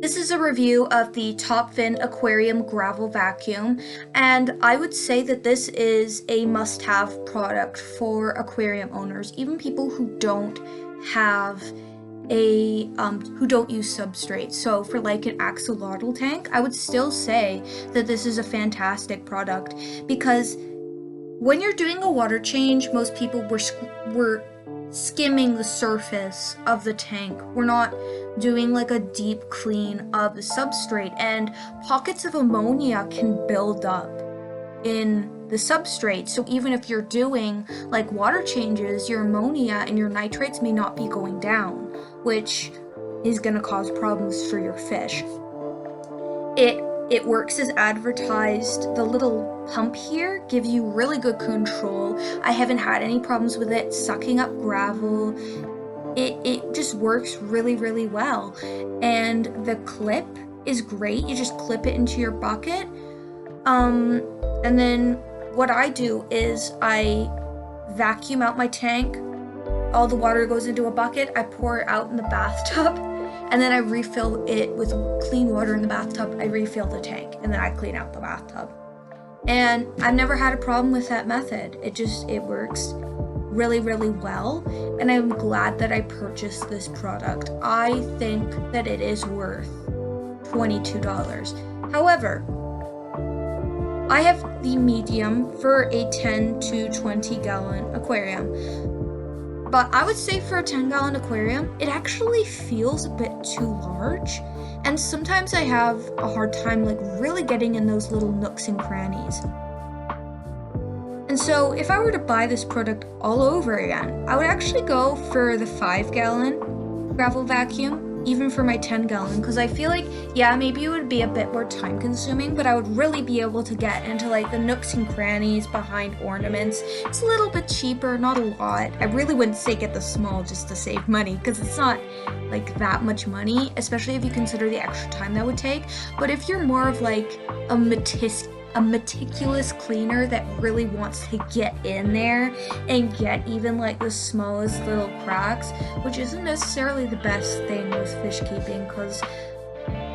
This is a review of the Top Fin Aquarium Gravel Vacuum, and I would say that this is a must-have product for aquarium owners, even people who don't have who don't use substrate. So for like an axolotl tank, I would still say that this is a fantastic product because when you're doing a water change, most people were skimming the surface of the tank. We're not doing like a deep clean of the substrate, and pockets of ammonia can build up in the substrate. So even if you're doing like water changes, your ammonia and your nitrates may not be going down, which is going to cause problems for your fish. It works as advertised. The little pump here gives you really good control. I haven't had any problems with it sucking up gravel. It just works really, really well. And the clip is great. You just clip it into your bucket. And then what I do is I vacuum out my tank. All the water goes into a bucket. I pour it out in the bathtub. And then I refill it with clean water in the bathtub. I refill the tank, and then I clean out the bathtub. And I've never had a problem with that method. It works really, really well, and I'm glad that I purchased this product. I think that it is worth $22. However, I have the medium for a 10 to 20 gallon aquarium. But I would say for a 10-gallon aquarium, it actually feels a bit too large. And sometimes I have a hard time like really getting in those little nooks and crannies. And so if I were to buy this product all over again, I would actually go for the 5-gallon gravel vacuum, even for my 10-gallon, because I feel like, yeah, maybe it would be a bit more time consuming, but I would really be able to get into like the nooks and crannies behind ornaments. It's a little bit cheaper, not a lot. I really wouldn't say get the small just to save money, because it's not like that much money, especially if you consider the extra time that would take. But if you're more of like a meticulous cleaner that really wants to get in there and get even like the smallest little cracks, which isn't necessarily the best thing with fish keeping, because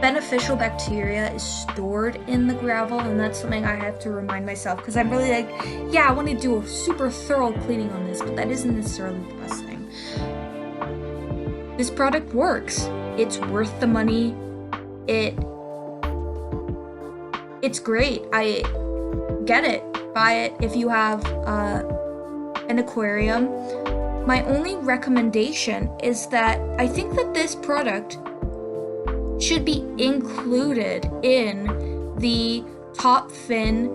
beneficial bacteria is stored in the gravel, and that's something I have to remind myself, because I'm really like, yeah, I want to do a super thorough cleaning on this, but that isn't necessarily the best thing. This product works. It's worth the money. It's great. I get it. Buy it if you have an aquarium. My only recommendation is that I think that this product should be included in the Top Fin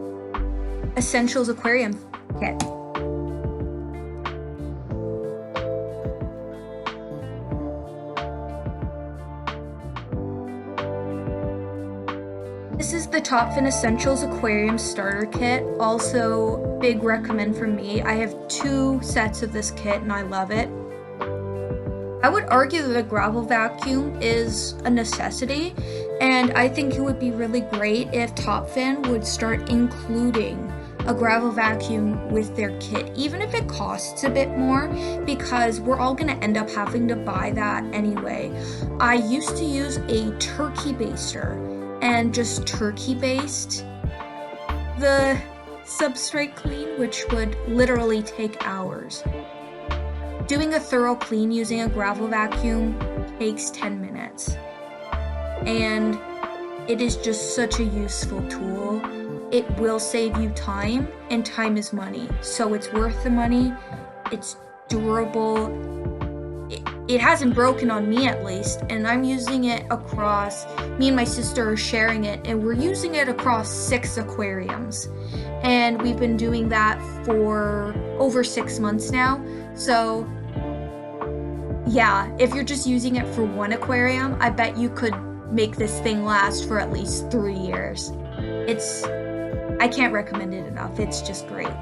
Essentials Aquarium kit. This is the Top Fin Essentials Aquarium Starter Kit. Also, big recommend from me. I have 2 sets of this kit and I love it. I would argue that a gravel vacuum is a necessity, and I think it would be really great if Top Fin would start including a gravel vacuum with their kit, even if it costs a bit more, because we're all going to end up having to buy that anyway. I used to use a turkey baster and just turkey baste the substrate clean, which would literally take hours. Doing a thorough clean using a gravel vacuum takes 10 minutes. And it is just such a useful tool. It will save you time, and time is money. So it's worth the money. It's durable. It hasn't broken on me, at least, and I'm using it across, me and my sister are sharing it, and we're using it across 6 aquariums. And we've been doing that for over 6 months now. So yeah, if you're just using it for one aquarium, I bet you could make this thing last for at least 3 years. I can't recommend it enough. It's just great.